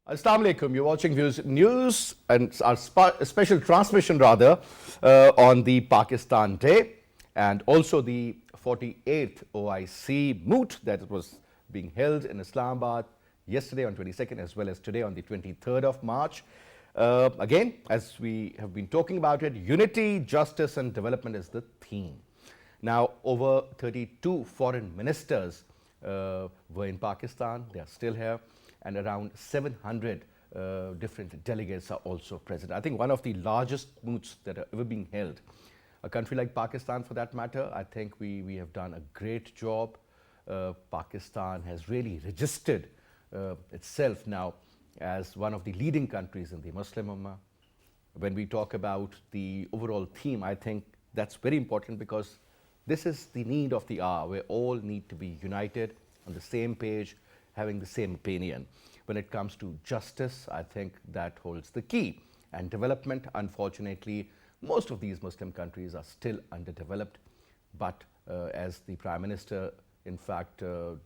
Assalamu alaikum. You're watching Views News and our special transmission on the Pakistan Day and also the 48th OIC Moot that was being held in Islamabad yesterday on 22nd as well as today on the 23rd of March. Again, as we have been talking about it, unity, justice and development is the theme. Now, over 32 foreign ministers were in Pakistan. They are still here. And around 700 different delegates are also present. I think one of the largest moots that are ever being held. A country like Pakistan, for that matter, I think we have done a great job. Pakistan has really registered itself now as one of the leading countries in the Muslim Ummah. When we talk about the overall theme, I think that's very important because this is the need of the hour where all need to be united on the same page, having the same opinion. When it comes to justice, I think that holds the key. And development, unfortunately, most of these Muslim countries are still underdeveloped. But as the Prime Minister, in fact,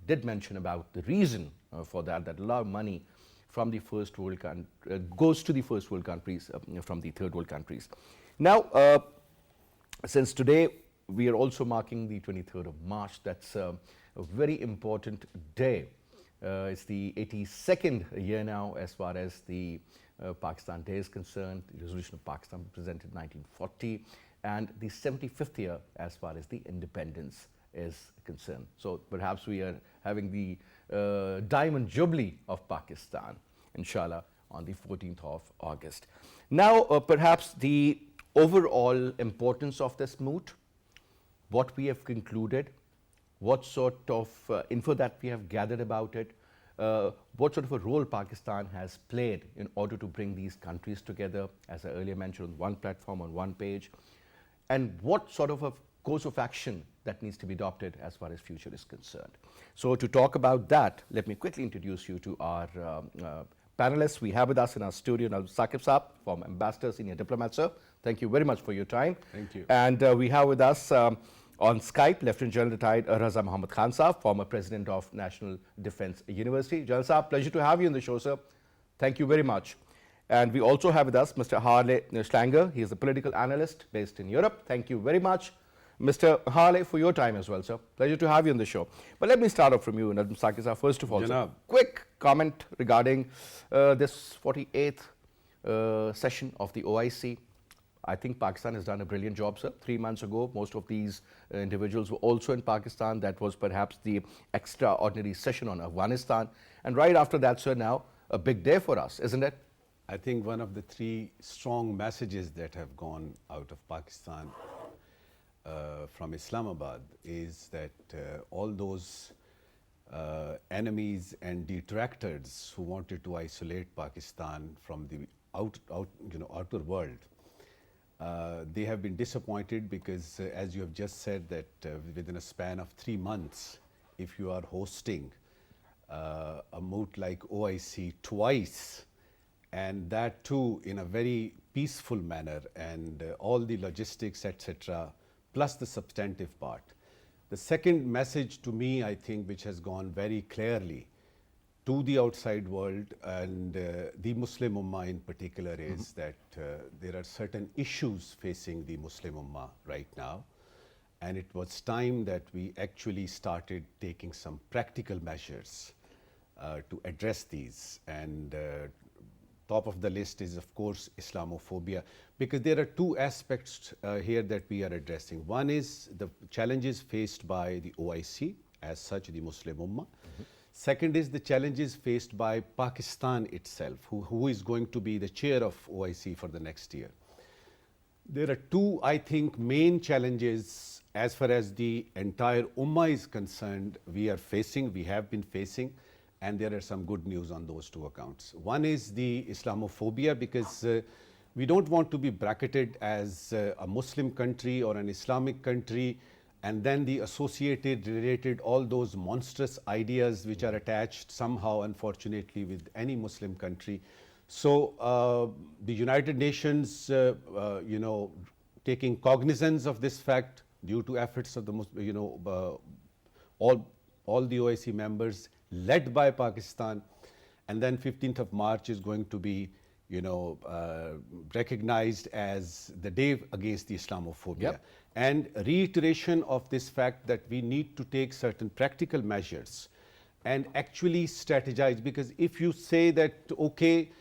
did mention about the reason for that a lot of money from the first world goes to the first world countries from the third world countries. Now, since today we are also marking the 23rd of March, that's a very important day. It's the 82nd year now as far as the Pakistan Day is concerned. The resolution of Pakistan was presented in 1940 and the 75th year as far as the independence is concerned. So perhaps we are having the Diamond Jubilee of Pakistan, inshallah, on the 14th of August. Now, perhaps the overall importance of this moot, what we have concluded, what sort of info that we have gathered about it, what sort of a role Pakistan has played in order to bring these countries together, as I earlier mentioned, on one platform, on one page, and what sort of a course of action that needs to be adopted as far as future is concerned. So to talk about that, let me quickly introduce you to our panelists. We have with us in our studio now Saqib Saab, former ambassador, senior diplomat, sir. Thank you very much for your time. Thank you. And we have with us on Skype, Lieutenant General retired Raza Muhammad Khan Saab, former president of National Defence University. General Saab, pleasure to have you on the show, sir. Thank you very much. And we also have with us Mr. Harle Schlanger. He is a political analyst based in Europe. Thank you very much, Mr. Harle, for your time as well, sir. Pleasure to have you on the show. But let me start off from you, Nadam Saqib Saab. First of all, sir, quick comment regarding this 48th session of the OIC. I think Pakistan has done a brilliant job, sir. 3 months ago, most of these individuals were also in Pakistan. That was perhaps the extraordinary session on Afghanistan. And right after that, sir, now a big day for us, isn't it? I think one of the three strong messages that have gone out of Pakistan from Islamabad is that all those enemies and detractors who wanted to isolate Pakistan from the outer world, they have been disappointed because, as you have just said, that within a span of 3 months, if you are hosting a moot like OIC twice, and that too in a very peaceful manner, and all the logistics, etc., plus the substantive part. The second message to me, I think, which has gone very clearly to the outside world and the Muslim Ummah in particular is that there are certain issues facing the Muslim Ummah right now, and it was time that we actually started taking some practical measures to address these. And top of the list is, of course, Islamophobia, because there are two aspects here that we are addressing. One is the challenges faced by the OIC, as such, the Muslim Ummah. Second is the challenges faced by Pakistan itself, who is going to be the chair of OIC for the next year. There are two, I think, main challenges as far as the entire Ummah is concerned we are facing, we have been facing, and there are some good news on those two accounts. One is the Islamophobia, because we don't want to be bracketed as a Muslim country or an Islamic country, and then the associated, related, all those monstrous ideas which are attached somehow, unfortunately, with any Muslim country. So the United Nations, taking cognizance of this fact due to efforts of the, all the OIC members led by Pakistan, and then 15th of March is going to be, recognized as the day against the Islamophobia. Yep. And reiteration of this fact that we need to take certain practical measures and actually strategize, because if you say that, okay,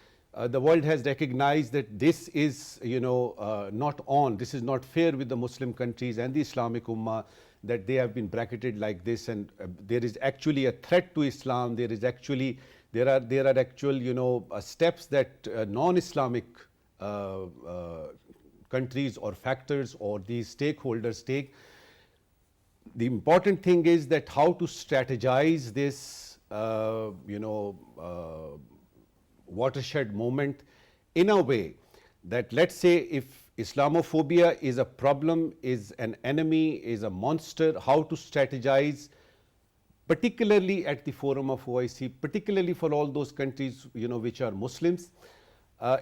the world has recognized that this is, not on, this is not fair with the Muslim countries and the Islamic Ummah, that they have been bracketed like this, and there is actually a threat to Islam. There is actually, there are actual, steps that non-Islamic countries or factors or these stakeholders take. The important thing is that how to strategize this, watershed moment in a way that, let's say, if Islamophobia is a problem, is an enemy, is a monster, how to strategize, particularly at the forum of OIC, particularly for all those countries, which are Muslims,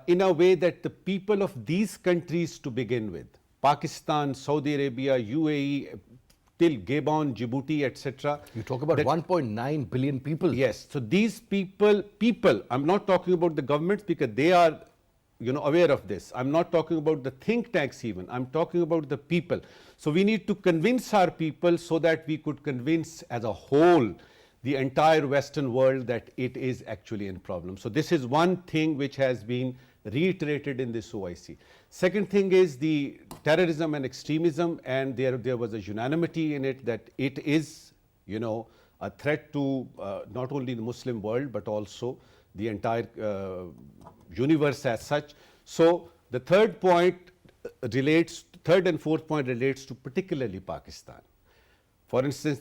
in a way that the people of these countries to begin with, Pakistan, Saudi Arabia, UAE, till Gabon, Djibouti, etc. You talk about 1.9 billion people. Yes. So these people, I'm not talking about the governments because they are, aware of this. I'm not talking about the think tanks even. I'm talking about the people. So we need to convince our people so that we could convince as a whole the entire Western world that it is actually a problem. So this is one thing which has been reiterated in this OIC. Second thing is the terrorism and extremism, and there was a unanimity in it that it is, a threat to not only the Muslim world but also the entire universe as such. So the third and fourth point relates to particularly Pakistan. For instance,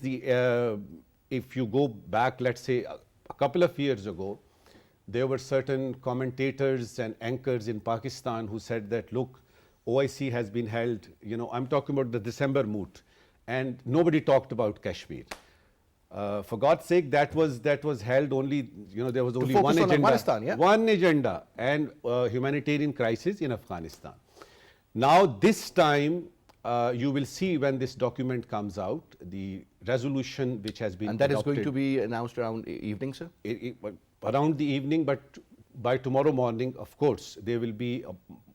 if you go back, let's say a couple of years ago, there were certain commentators and anchors in Pakistan who said that, look, OIC has been held, I'm talking about the December Moot, and nobody talked about Kashmir. For God's sake, that was held only, there was only one agenda. Afghanistan, yeah? One agenda, and humanitarian crisis in Afghanistan. Now this time, you will see when this document comes out, the resolution which has been And that adopted, is going to be announced around evening, sir? Around the evening, but by tomorrow morning, of course, there will be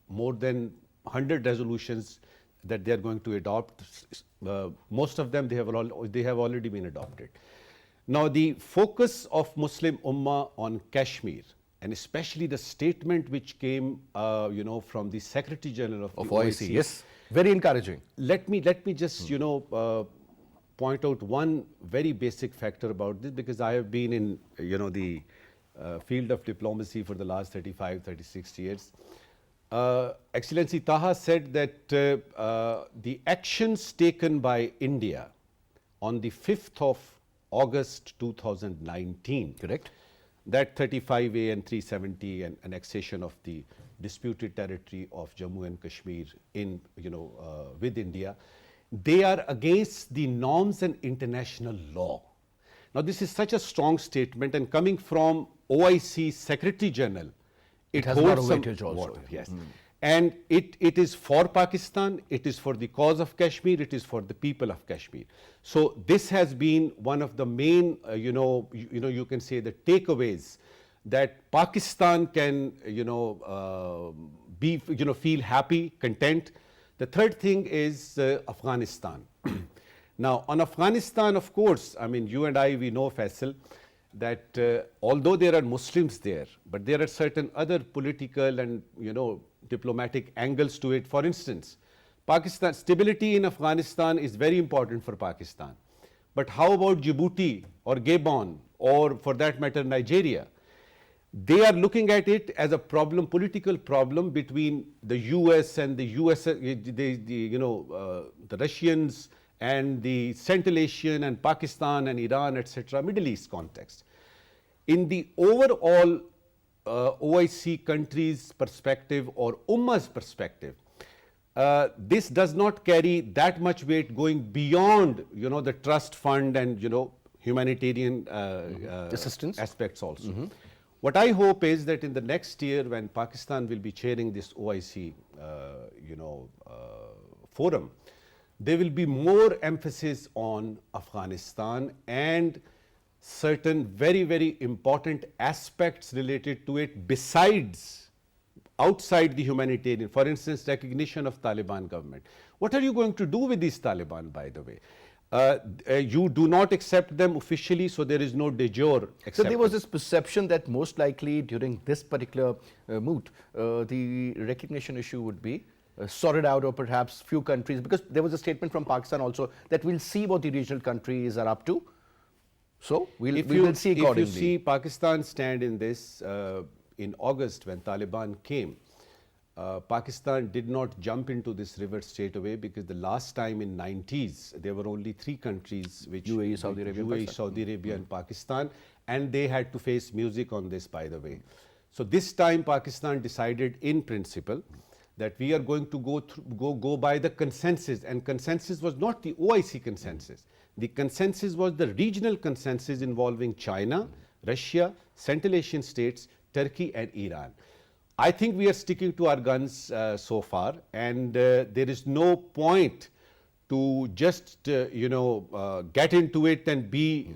more than 100 resolutions that they are going to adopt. Most of them, they have already been adopted. Now, the focus of Muslim Ummah on Kashmir, and especially the statement which came, from the Secretary General of the OIC, yes, very encouraging. Let me just, point out one very basic factor about this, because I have been in, the field of diplomacy for the last 35, 36 years. Excellency Taha said that the actions taken by India on the 5th of August 2019, Correct. that 35A and 370 and annexation of the disputed territory of Jammu and Kashmir in, with India, they are against the norms and international law. Now, this is such a strong statement, and coming from OIC Secretary General, it has a lot holds of some weightage also, water, yeah. yes. And it is for Pakistan, it is for the cause of Kashmir, it is for the people of Kashmir. So this has been one of the main, you can say the takeaways that Pakistan can, feel happy, content. The third thing is Afghanistan. Now, on Afghanistan, of course, I mean, you and I, we know, Faisal, that although there are Muslims there, but there are certain other political and, diplomatic angles to it. For instance, Pakistan, stability in Afghanistan is very important for Pakistan. But how about Djibouti or Gabon, or for that matter, Nigeria? They are looking at it as a problem, political problem between the US and the the Russians and the Central Asian and Pakistan and Iran, etc., Middle East context. In the overall OIC countries' perspective or Ummah's perspective, this does not carry that much weight going beyond, the trust fund and, humanitarian assistance aspects also. What I hope is that in the next year, when Pakistan will be chairing this OIC, forum, there will be more emphasis on Afghanistan and certain very, very important aspects related to it besides outside the humanitarian, for instance, recognition of Taliban government. What are you going to do with these Taliban, by the way? You do not accept them officially, so there is no de jure acceptance. So there was this perception that most likely during this particular moot, the recognition issue would be sorted out, or perhaps few countries, because there was a statement from Pakistan also that we'll see what the regional countries are up to. So we will see accordingly. If you see Pakistan stand in this, in August when Taliban came, Pakistan did not jump into this river straight away, because the last time in 90s there were only 3 countries, which UAE, Saudi Arabia, UAE, Saudi Arabia and Pakistan, and they had to face music on this, by the way. So this time Pakistan decided in principle that we are going to go by the consensus, and consensus was not the OIC consensus. The consensus was the regional consensus involving China, Russia, Central Asian states, Turkey and Iran. I think we are sticking to our guns so far, and there is no point to just get into it and be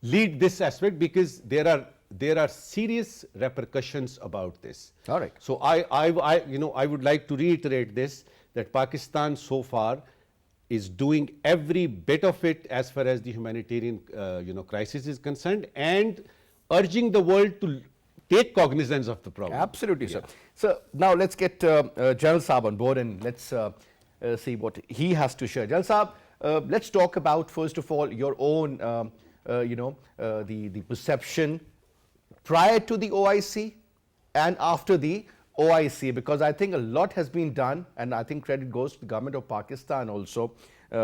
lead this aspect, because there are serious repercussions about this. All right. So I would like to reiterate this, that Pakistan so far is doing every bit of it as far as the humanitarian crisis is concerned, and urging the world to take cognizance of the problem. Absolutely, sir. So now let's get Jalal Saab on board, and let's see what he has to share. Jalal Saab, let's talk about first of all your own, the perception prior to the OIC and after the OIC, because I think a lot has been done, and I think credit goes to the government of Pakistan also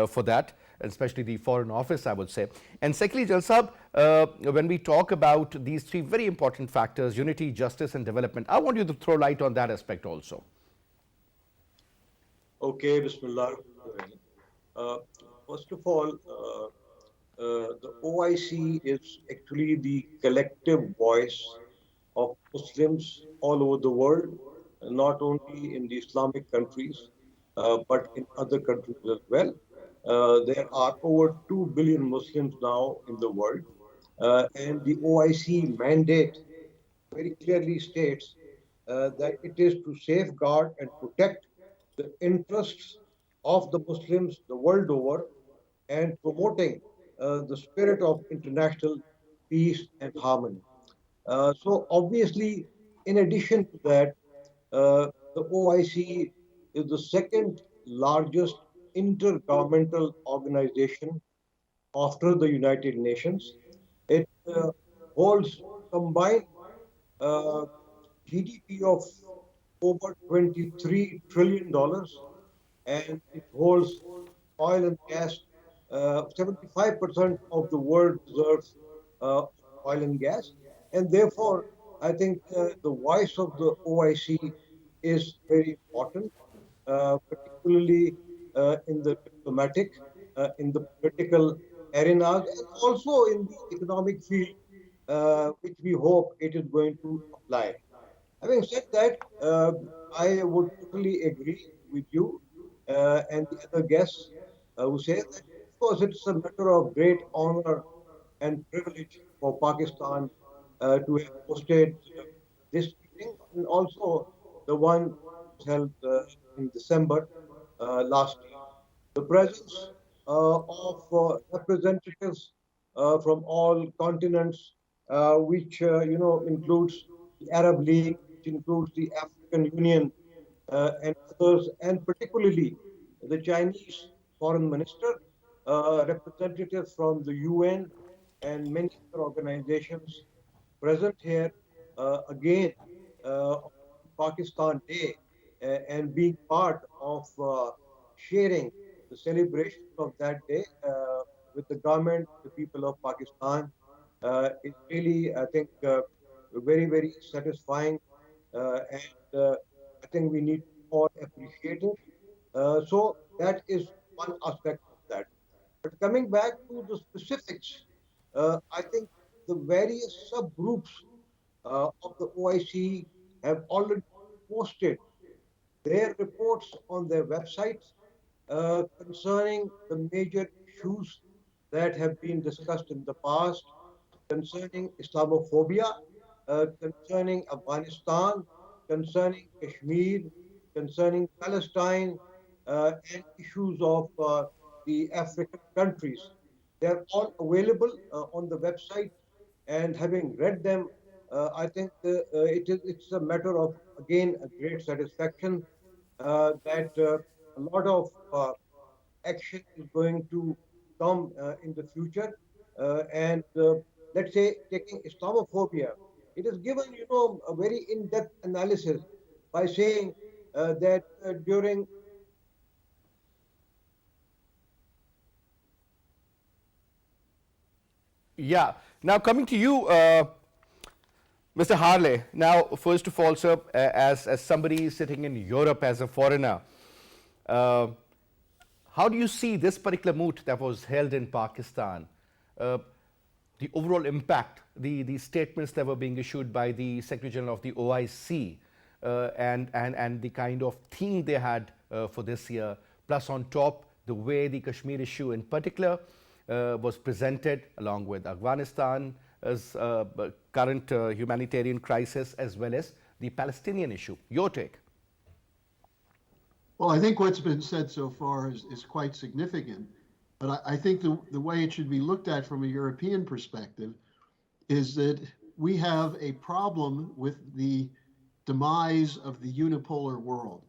for that, especially the Foreign Office, I would say. And secondly, Jalal Saab, when we talk about these 3 very important factors, unity, justice and development, I want you to throw light on that aspect also. Okay, Bismillah. First of all, the OIC is actually the collective voice of Muslims all over the world, not only in the Islamic countries, but in other countries as well. There are over 2 billion Muslims now in the world, and the OIC mandate very clearly states that it is to safeguard and protect the interests of the Muslims the world over, and promoting the spirit of international peace and harmony. So obviously, in addition to that, the OIC is the second largest intergovernmental organization after the United Nations. It holds combined uh, GDP of over $23 trillion, and it holds oil and gas. 75% of the world reserves oil and gas, and therefore I think the voice of the OIC is very important, particularly in the diplomatic, in the political arenas, and also in the economic field, which we hope it is going to apply. Having said that, I would totally agree with you and the other guests who say that, of course, it's a matter of great honor and privilege for Pakistan to have hosted this meeting, and also the one held in December last year. The presence of representatives from all continents, which includes the Arab League, which includes the African Union, and others, and particularly the Chinese foreign minister, representatives from the UN, and many other organizations present here again on Pakistan Day, and being part of sharing the celebration of that day with the government, the people of Pakistan, is really, I think, very, very satisfying, and I think we need to all appreciate it. So that is one aspect of that. But coming back to the specifics, I think the various subgroups of the OIC have already posted their reports on their websites concerning the major issues that have been discussed in the past concerning Islamophobia, concerning Afghanistan, concerning Kashmir, concerning Palestine, and issues of the African countries. They're all available on the website, and having read them, I think it's a matter of again a great satisfaction that a lot of action is going to come in the future. And let's say taking Islamophobia, it is given, a very in-depth analysis by saying that during Yeah. Now coming to you, Mr. Harley. Now, first of all, sir, as somebody sitting in Europe as a foreigner, uh, how do you see this particular moot that was held in Pakistan? Uh, the overall impact, the statements that were being issued by the Secretary General of the OIC, and the kind of theme they had for this year, plus on top the way the Kashmir issue in particular was presented along with Afghanistan as current humanitarian crisis as well as the Palestinian issue. Your take? Well, I think what's been said so far is quite significant. But I think the way it should be looked at from a European perspective is that we have a problem with the demise of the unipolar world.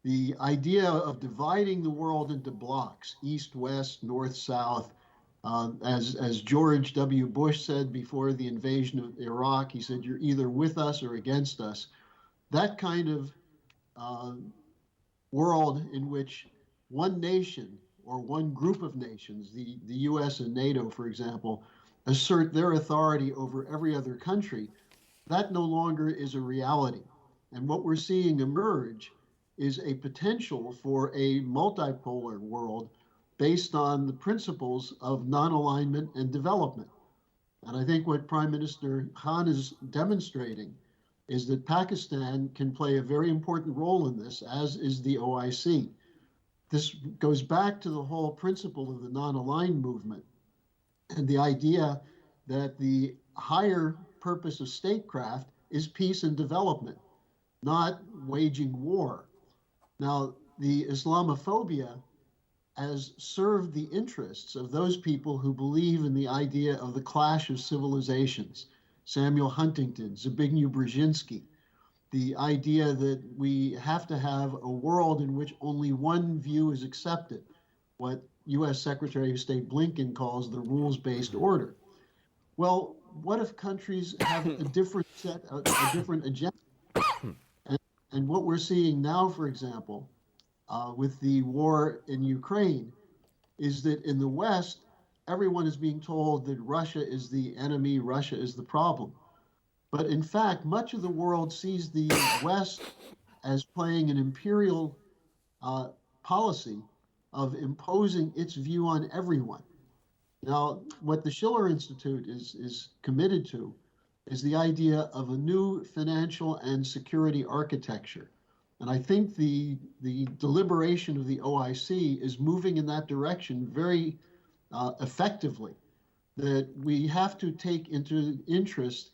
The idea of dividing the world into blocks, east, west, north, south, as George W. Bush said before the invasion of Iraq, he said, you're either with us or against us. That kind of world in which one nation or one group of nations, the US and NATO, for example, assert their authority over every other country, that no longer is a reality. And what we're seeing emerge is a potential for a multipolar world based on the principles of non-alignment and development. And I think what Prime Minister Khan is demonstrating is that Pakistan can play a very important role in this, as is the OIC. This goes back to the whole principle of the non-aligned movement and the idea that the higher purpose of statecraft is peace and development, not waging war. Now, the Islamophobia has served the interests of those people who believe in the idea of the clash of civilizations. Samuel Huntington, Zbigniew Brzezinski, the idea that we have to have a world in which only one view is accepted, what US Secretary of State Blinken calls the rules-based order. Well, what if countries have a different set, a different agenda? And what we're seeing now, for example, with the war in Ukraine, is that in the West, everyone is being told that Russia is the enemy, Russia is the problem. But in fact, much of the world sees the West as playing an imperial policy of imposing its view on everyone. Now, what the Schiller Institute is committed to is the idea of a new financial and security architecture. And I think the deliberation of the OIC is moving in that direction very effectively, that we have to take into interest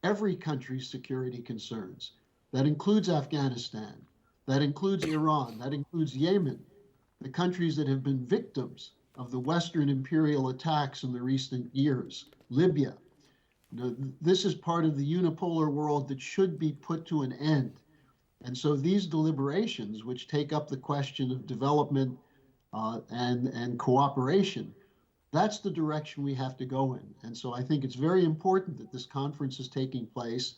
every country's security concerns. That includes Afghanistan, that includes Iran, that includes Yemen, the countries that have been victims of the Western imperial attacks in the recent years, Libya. This is part of the unipolar world that should be put to an end. And so these deliberations, which take up the question of development and cooperation, that's the direction we have to go in. And so I think it's very important that this conference is taking place.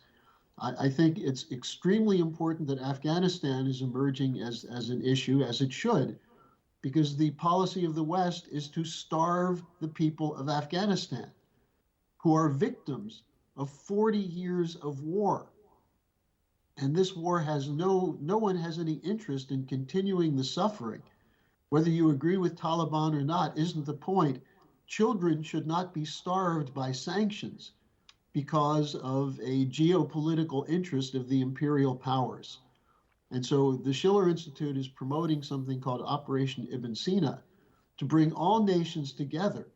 I think it's extremely important that Afghanistan is emerging as an issue, as it should, because the policy of the West is to starve the people of Afghanistan, who are victims of 40 years of war. And this war has no one has any interest in continuing the suffering. Whether you agree with Taliban or not isn't the point. Children should not be starved by sanctions because of a geopolitical interest of the imperial powers. And so the Schiller Institute is promoting something called Operation Ibn Sina to bring all nations together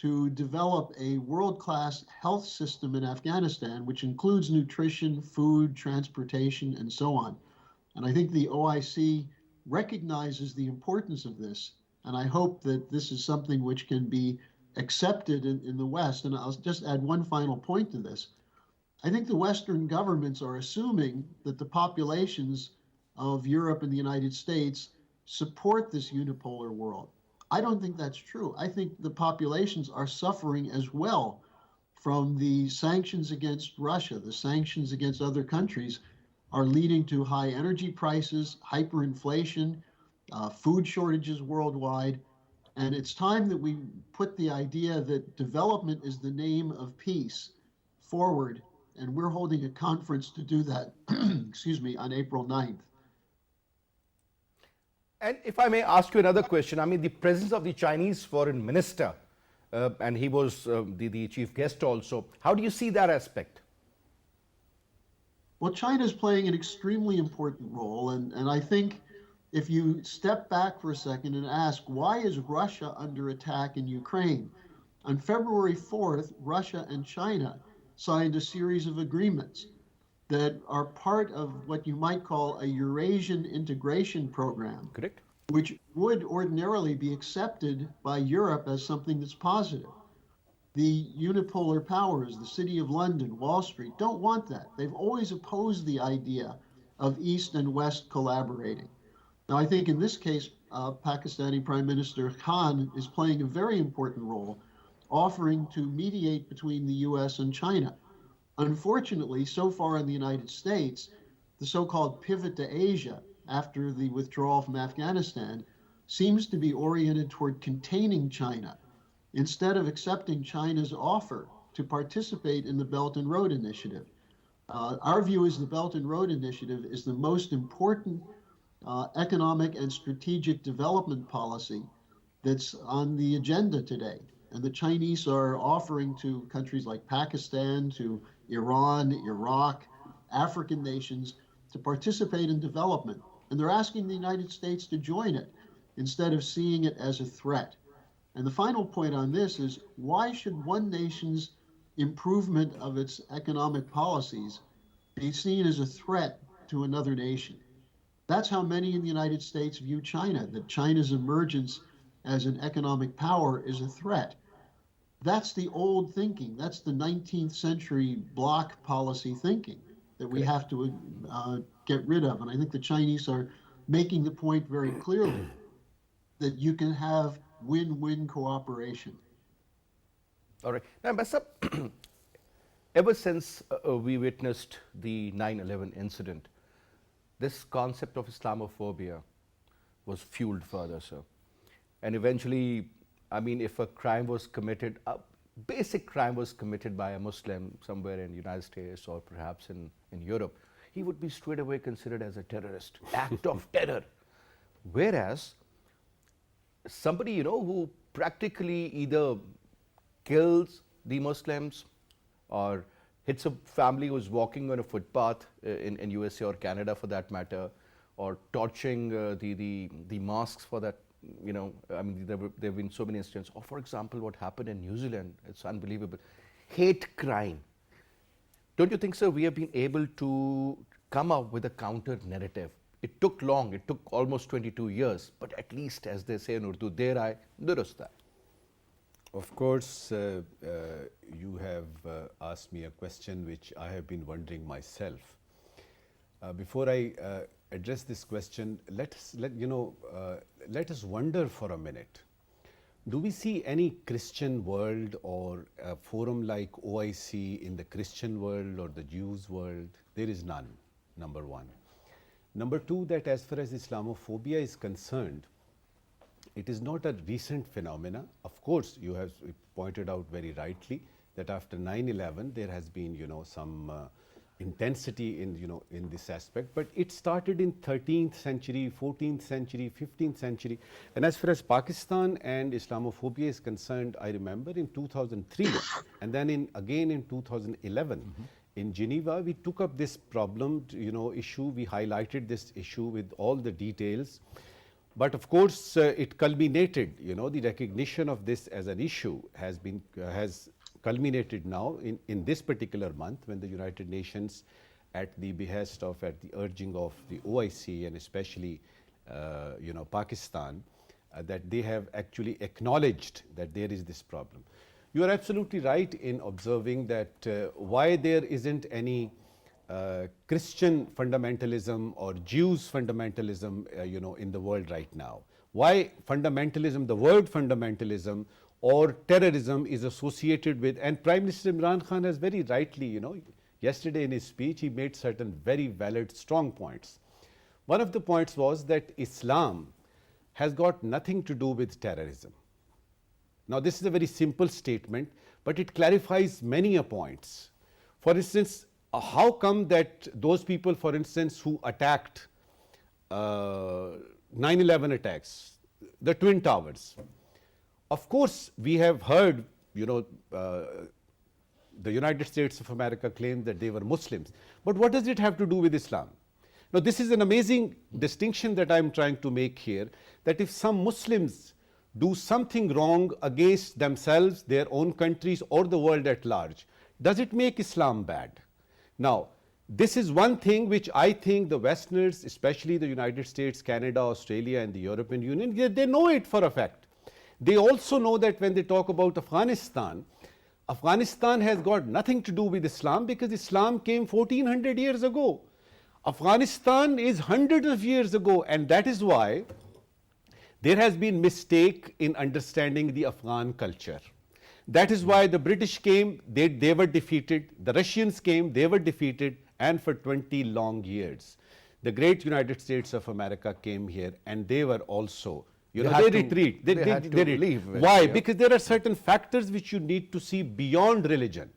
to develop a world-class health system in Afghanistan, which includes nutrition, food, transportation, and so on. And I think the OIC recognizes the importance of this. And I hope that this is something which can be accepted in the West. And I'll just add one final point to this. I think the Western governments are assuming that the populations of Europe and the United States support this unipolar world. I don't think that's true. I think the populations are suffering as well from the sanctions against Russia. The sanctions against other countries are leading to high energy prices, hyperinflation, food shortages worldwide. And it's time that we put the idea that development is the name of peace forward. And we're holding a conference to do that, excuse me, on April 9th. And if I may ask you another question, I mean, the presence of the Chinese foreign minister, and he was the chief guest also, how do you see that aspect? Well, China is playing an extremely important role, and I think if you step back for a second and ask, why is Russia under attack in Ukraine? On February 4th, Russia and China signed a series of agreements that are part of what you might call a Eurasian integration program. Correct. Which would ordinarily be accepted by Europe as something that's positive. The unipolar powers, the City of London, Wall Street, don't want that. They've always opposed the idea of East and West collaborating. Now, I think in this case, Pakistani Prime Minister Khan is playing a very important role, offering to mediate between the US and China. Unfortunately, so far in the United States, the so-called pivot to Asia after the withdrawal from Afghanistan seems to be oriented toward containing China instead of accepting China's offer to participate in the Belt and Road Initiative. Our view is the Belt and Road Initiative is the most important economic and strategic development policy that's on the agenda today. And the Chinese are offering to countries like Pakistan, to Iran, Iraq, African nations to participate in development. And they're asking the United States to join it instead of seeing it as a threat. And the final point on this is, why should one nation's improvement of its economic policies be seen as a threat to another nation? That's how many in the United States view China, that China's emergence as an economic power is a threat. That's the old thinking. That's the 19th century bloc policy thinking that we have to get rid of. And I think the Chinese are making the point very clearly that you can have win-win cooperation. All right. Now, Ambassador, ever since we witnessed the 9/11 incident, this concept of Islamophobia was fueled further, sir. And eventually, I mean, if a crime was committed, a basic crime was committed by a Muslim somewhere in the United States or perhaps in Europe, he would be straight away considered as a terrorist, act of terror. Whereas somebody, you know, who practically either kills the Muslims or hits a family who's walking on a footpath in USA or Canada for that matter, or torching the mosques for that, you know, I mean, there have been so many incidents. Or for example, what happened in New Zealand, it's unbelievable. Hate crime. Don't you think, sir, we have been able to come up with a counter narrative? It took long, it took almost 22 years, but at least, as they say in Urdu, der aaye, durust aaye. Of course, you have asked me a question which I have been wondering myself. Before I address this question, let us wonder for a minute. Do we see any Christian world or a forum like OIC in the Christian world or the Jews world? There is none, number one. Number two, that as far as Islamophobia is concerned, it is not a recent phenomena. Of course, you have pointed out very rightly that after 9/11 there has been, some intensity in this aspect, but it started in 13th century, 14th century, 15th century. And as far as Pakistan and Islamophobia is concerned, I remember in 2003 and then again in 2011 in Geneva, we took up this problem, issue. We highlighted this issue with all the details. But of course, it culminated, the recognition of this as an issue has culminated now in this particular month, when the United Nations, at the urging of the OIC and especially, Pakistan, that they have actually acknowledged that there is this problem. You are absolutely right in observing that why there isn't any Christian fundamentalism or Jews fundamentalism, in the world right now. Why fundamentalism, the word fundamentalism or terrorism is associated with, and Prime Minister Imran Khan has very rightly, yesterday in his speech, he made certain very valid, strong points. One of the points was that Islam has got nothing to do with terrorism. Now, this is a very simple statement, but it clarifies many a points. For instance, how come that those people, for instance, who attacked 9/11 attacks, the Twin Towers, of course, we have heard, the United States of America claimed that they were Muslims. But what does it have to do with Islam? Now, this is an amazing distinction that I'm trying to make here, that if some Muslims do something wrong against themselves, their own countries, or the world at large, does it make Islam bad? Now, this is one thing which I think the Westerners, especially the United States, Canada, Australia, and the European Union, they know it for a fact. They also know that when they talk about Afghanistan, Afghanistan has got nothing to do with Islam, because Islam came 1400 years ago. Afghanistan is hundreds of years ago, and that is why there has been mistake in understanding the Afghan culture. That is why the British came, they were defeated, the Russians came, they were defeated, and for 20 long years, the great United States of America came here, and they were also, they retreat. They leave. Why? Because there are certain factors which you need to see beyond religion.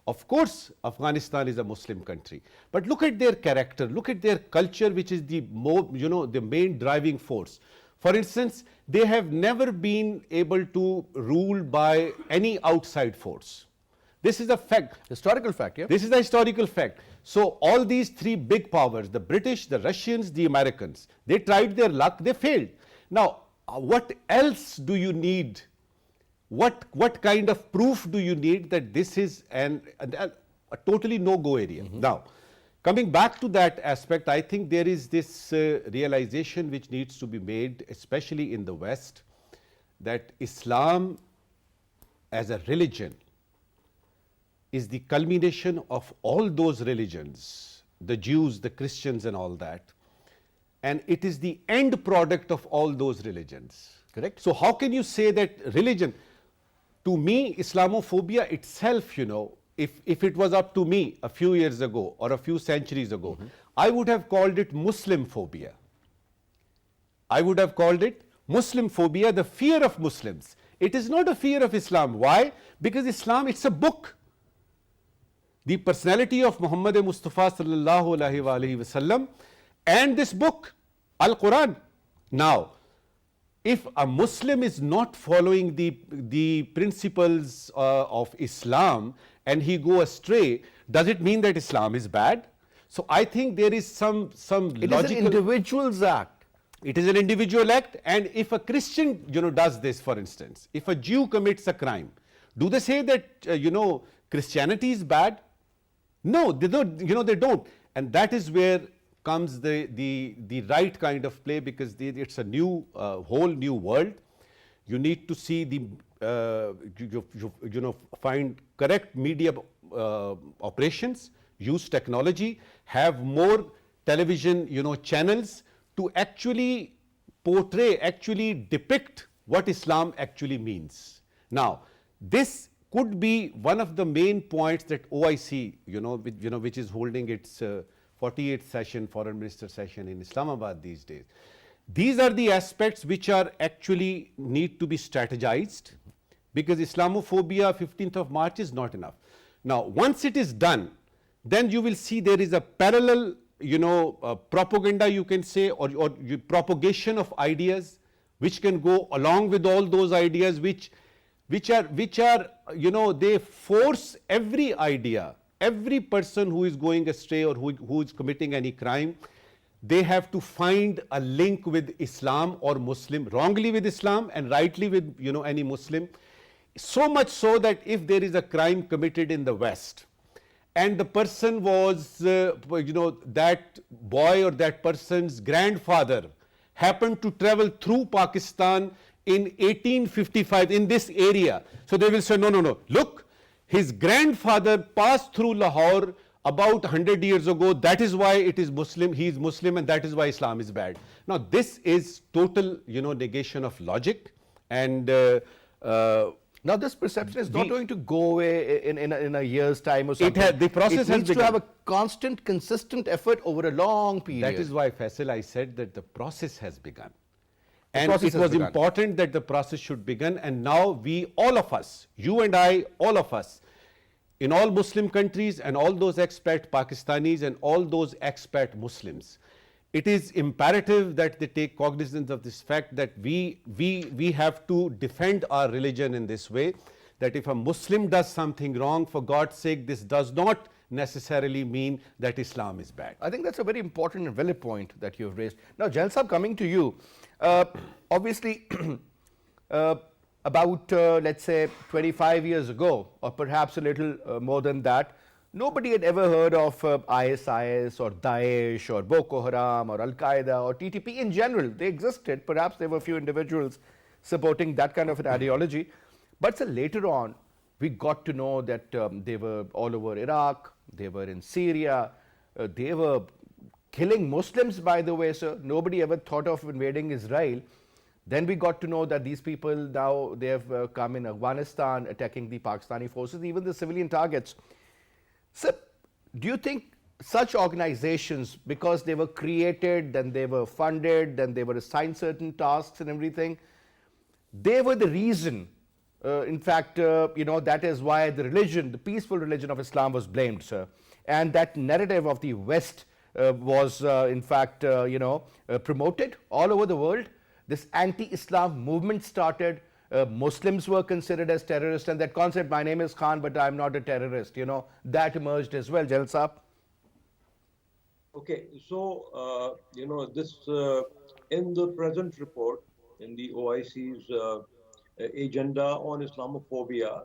Of course, Afghanistan is a Muslim country, but look at their character, look at their culture, which is the the main driving force. For instance, they have never been able to rule by any outside force. This is a fact. Historical fact, yeah. This is a historical fact. So all these three big powers, the British, the Russians, the Americans, they tried their luck, they failed. Now, what else do you need? What kind of proof do you need that this is a totally no-go area? Now, coming back to that aspect, I think there is this realization which needs to be made, especially in the West, that Islam as a religion is the culmination of all those religions, the Jews, the Christians, and all that. And it is the end product of all those religions. Correct. So how can you say that religion? To me, Islamophobia itself, if it was up to me a few years ago or a few centuries ago, I would have called it Muslim phobia. I would have called it Muslim phobia, the fear of Muslims. It is not a fear of Islam. Why? Because Islam, it's a book. The personality of Muhammad Mustafa sallallahu alaihi wasallam and this book, Al-Quran. Now, if a Muslim is not following the principles of Islam and he go astray, does it mean that Islam is bad? So I think there is some logical... It is an individual's act. It is an individual act, and if a Christian, does this, for instance, if a Jew commits a crime, do they say that, Christianity is bad? No, they don't, they don't. And that is where comes the right kind of play, because it's a new, whole new world. You need to see find correct media operations, use technology, have more television, channels to actually portray, actually depict what Islam actually means. Now, this could be one of the main points that OIC, which is holding its 48th session, Foreign Minister session in Islamabad these days. These are the aspects which are actually need to be strategized, because Islamophobia 15th of March is not enough. Now, once it is done, then you will see there is a parallel, propaganda, you can say, or propagation of ideas which can go along with all those ideas which are they force every idea, every person who is going astray or who is committing any crime, they have to find a link with Islam or Muslim, wrongly with Islam and rightly with any Muslim. So much so that if there is a crime committed in the West and the person was, that boy or that person's grandfather happened to travel through Pakistan in 1855 in this area. So they will say, no, no, no, look, his grandfather passed through Lahore about 100 years ago. That is why it is Muslim, he is Muslim, and that is why Islam is bad. Now, this is total, negation of logic. And now, this perception is not going to go away in a year's time or something. The process needs to have a constant, consistent effort over a long period. That is why, Faisal, I said that the process has begun. And it was important that the process should begin. And now we, all of us, you and I, all of us, in all Muslim countries and all those expat Pakistanis and all those expat Muslims, it is imperative that they take cognizance of this fact that we have to defend our religion in this way, that if a Muslim does something wrong, for God's sake, this does not necessarily mean that Islam is bad. I think that's a very important and valid point that you've raised. Now, Jain Sahab, coming to you, obviously, about let's say 25 years ago, or perhaps a little more than that, nobody had ever heard of ISIS or Daesh or Boko Haram or Al Qaeda or TTP in general. They existed. Perhaps there were a few individuals supporting that kind of an ideology. But later on, we got to know that they were all over Iraq, they were in Syria, they were killing Muslims, by the way, sir. Nobody ever thought of invading Israel. Then we got to know that these people now, they have come in Afghanistan attacking the Pakistani forces, even the civilian targets. Sir, do you think such organizations, because they were created, then they were funded, then they were assigned certain tasks and everything, they were the reason, in fact, that is why the religion, the peaceful religion of Islam was blamed, sir. And that narrative of the West was, in fact, promoted all over the world. This anti-Islam movement started. Muslims were considered as terrorists, and that concept, my name is Khan, but I'm not a terrorist, that emerged as well. Jain Sahab. Okay, so, this, in the present report, in the OIC's agenda on Islamophobia,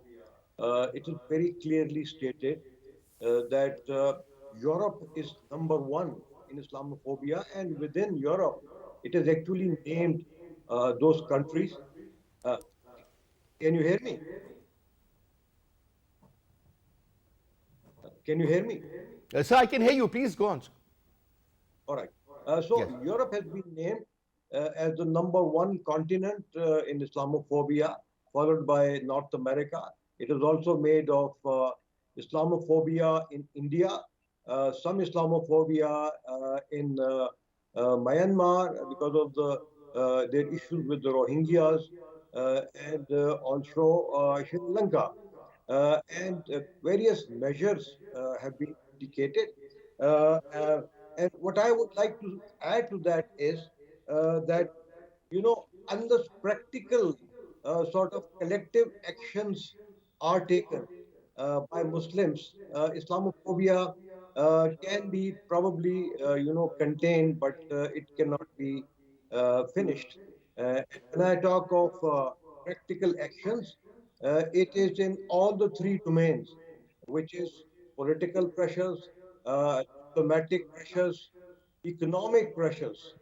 it is very clearly stated that Europe is number one in Islamophobia, and within Europe, it is actually named those countries. Can you hear me? Can you hear me? Sir, I can hear you. Please go on. All right. So Yes. Europe has been named as the number one continent in Islamophobia, followed by North America. It is also made of Islamophobia in India, some Islamophobia in Myanmar because of their issues with the Rohingyas, and also Sri Lanka. And various measures have been indicated. And what I would like to add to that is that, unless practical sort of collective actions are taken by Muslims, Islamophobia can be probably, contained, but it cannot be finished. When I talk of practical actions, it is in all the three domains, which is political pressures, diplomatic pressures, economic pressures,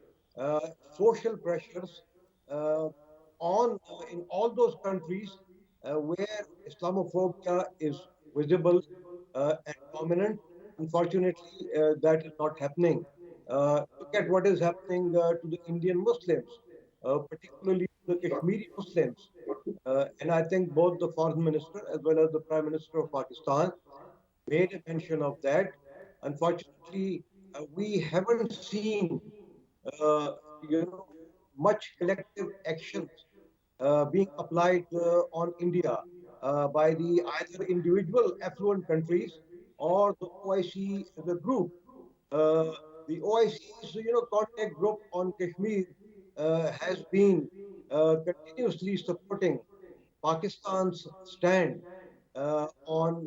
social pressures on in all those countries where Islamophobia is visible and dominant. Unfortunately, that is not happening. Look at what is happening to the Indian Muslims, particularly the Kashmiri Muslims. And I think both the foreign minister as well as the Prime Minister of Pakistan made a mention of that. Unfortunately, we haven't seen, uh, much collective actions being applied on India by the either individual affluent countries or the OIC as a group. Uh, the OIC's contact group on Kashmir has been continuously supporting Pakistan's stand on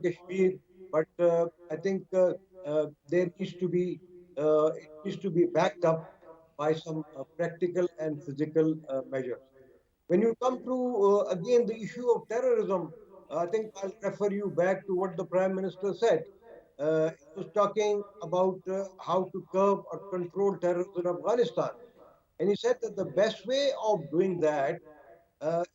Kashmir, but I think there needs to be it needs to be backed up by some practical and physical measures. When you come to again the issue of terrorism, I think I'll refer you back to what the Prime Minister said. He was talking about how to curb or control terrorism in Afghanistan. And he said that the best way of doing that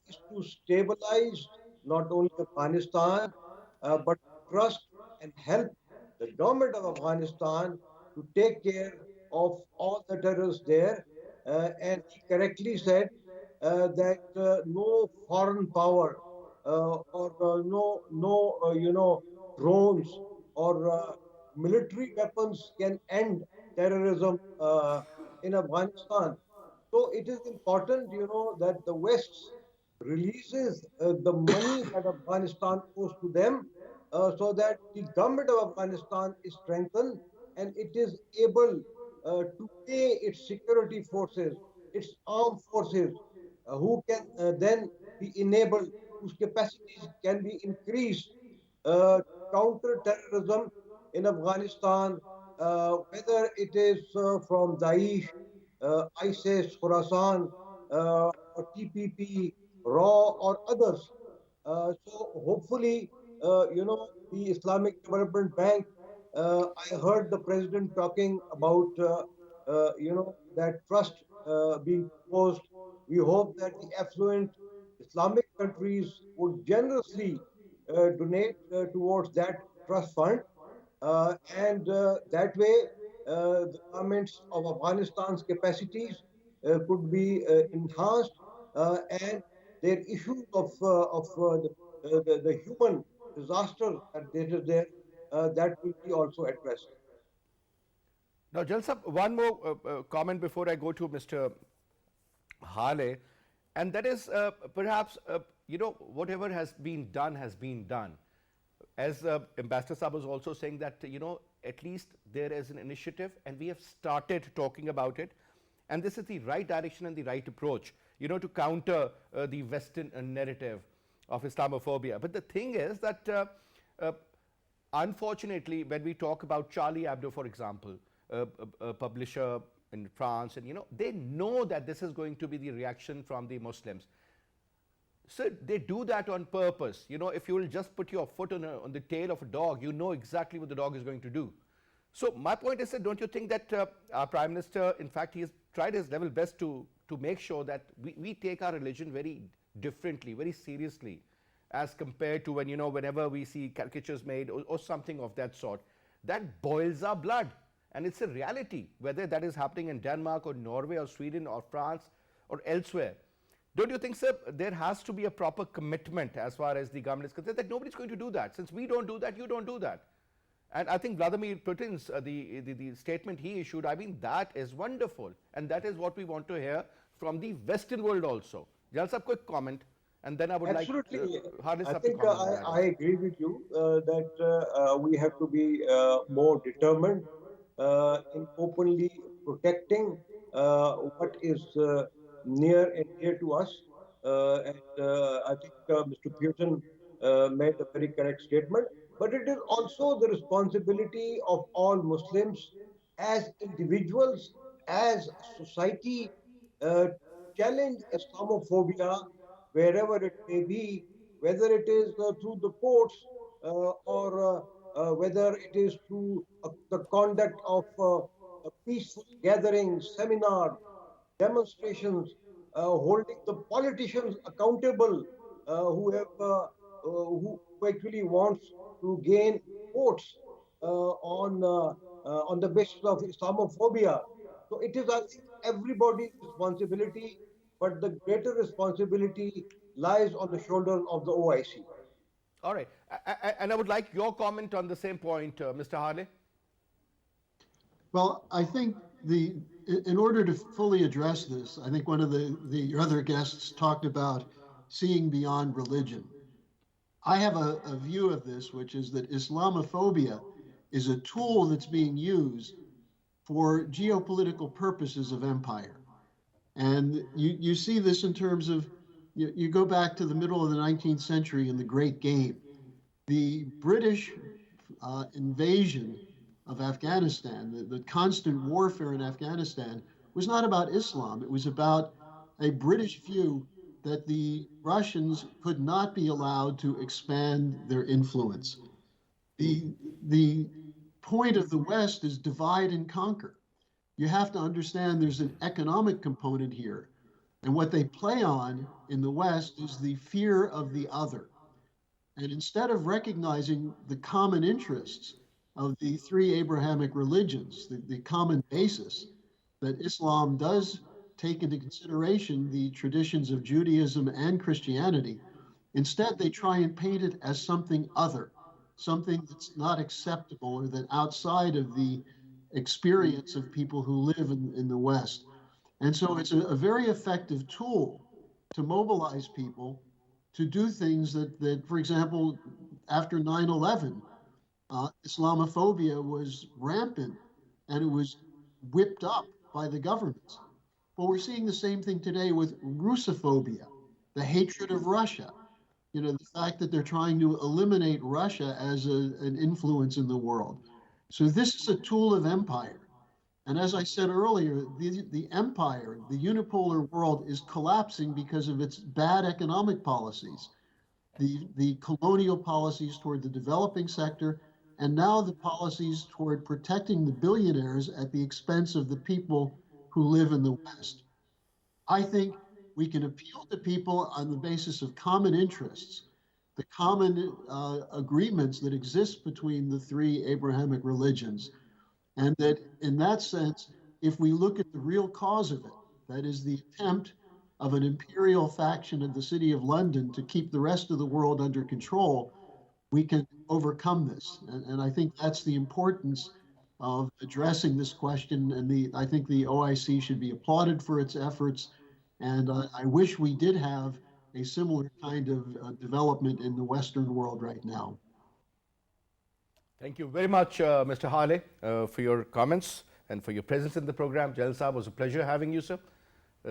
is to stabilize not only Afghanistan, but trust and help the government of Afghanistan to take care of all the terrorists there. And he correctly said that no foreign power or no drones or military weapons can end terrorism in Afghanistan. So it is important, that the West releases the money that Afghanistan owes to them, so that the government of Afghanistan is strengthened and it is able to pay its security forces, its armed forces, who can then be enabled, whose capacities can be increased to counter terrorism in Afghanistan, whether it is from Daesh, ISIS, Khorasan, or TPP, RAW, or others. So hopefully, the Islamic Development Bank. I heard the president talking about, that trust being proposed. We hope that the affluent Islamic countries would generously donate towards that trust fund, and that way the governments of Afghanistan's capacities could be enhanced, and their issues of the human disaster that is there, that will be also addressed. Now, Jalsab, one more comment before I go to Mr. Hale, and that is perhaps, whatever has been done has been done. As Ambassador Saab was also saying that, at least there is an initiative and we have started talking about it. And this is the right direction and the right approach, to counter the Western narrative of Islamophobia. But the thing is that, unfortunately, when we talk about Charlie Hebdo, for example, a publisher in France, and they know that this is going to be the reaction from the Muslims. So they do that on purpose. If you will just put your foot on the tail of a dog, you know exactly what the dog is going to do. So my point is that, don't you think that our Prime Minister, in fact, he has tried his level best to make sure that we take our religion very differently, very seriously, as compared to whenever we see caricatures made or something of that sort. That boils our blood. And it's a reality, whether that is happening in Denmark or Norway or Sweden or France or elsewhere. Don't you think, sir, there has to be a proper commitment as far as the government is concerned, that nobody's going to do that? Since we don't do that, you don't do that. And I think Vladimir Putin's, the statement he issued, I mean, that is wonderful. And that is what we want to hear from the Western world also. Jalsab, quick comment. And then I would Absolutely. like Haris I to think comment on that. I agree with you that we have to be more determined in openly protecting what is near and dear to us. And I think Mr. Putin made a very correct statement. But it is also the responsibility of all Muslims as individuals, as a society, to challenge Islamophobia wherever it may be, whether it is through the courts or whether it is through the conduct of a peaceful gatherings, seminar, demonstrations, holding the politicians accountable who actually wants to gain votes on the basis of Islamophobia. So it is, I think, everybody's responsibility, but the greater responsibility lies on the shoulders of the OIC. All right. And I would like your comment on the same point, Mr. Harley. Well, I think in order to fully address this, I think one of the other guests talked about seeing beyond religion. I have a view of this, which is that Islamophobia is a tool that's being used for geopolitical purposes of empire. And you see this in terms of, you go back to the middle of the 19th century in the Great Game. The British invasion of Afghanistan, the constant warfare in Afghanistan, was not about Islam. It was about a British view that the Russians could not be allowed to expand their influence. The point of the West is divide and conquer. You have to understand there's an economic component here. And what they play on in the West is the fear of the other. And instead of recognizing the common interests of the three Abrahamic religions, the common basis that Islam does take into consideration the traditions of Judaism and Christianity, instead they try and paint it as something other, something that's not acceptable or that outside of the experience of people who live in the West. And so it's a very effective tool to mobilize people to do things that for example, after 9/11, Islamophobia was rampant and it was whipped up by the governments. Well, we're seeing the same thing today with Russophobia, the hatred of Russia. You know, the fact that they're trying to eliminate Russia as an influence in the world. So this is a tool of empire. And as I said earlier, the empire, the unipolar world is collapsing because of its bad economic policies, the colonial policies toward the developing sector, and now the policies toward protecting the billionaires at the expense of the people who live in the West. I think we can appeal to people on the basis of common interests, the common agreements that exist between the three Abrahamic religions. And that in that sense, if we look at the real cause of it, that is the attempt of an imperial faction in the city of London to keep the rest of the world under control, we can overcome this. And I think that's the importance of addressing this question. And I think the OIC should be applauded for its efforts. And I wish we did have a similar kind of development in the Western world right now. Thank you very much, Mr. Harley, for your comments and for your presence in the program. Jalal Saab, was a pleasure having you, sir.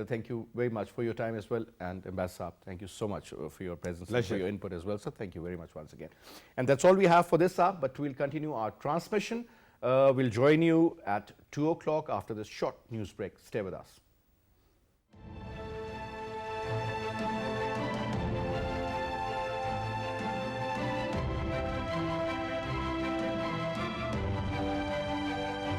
Thank you very much for your time as well. And Ambassador Saab, thank you so much for your presence and for your input as well, sir. Thank you very much once again. And that's all we have for this hour, but we'll continue our transmission. We'll join you at 2 o'clock after this short news break. Stay with us.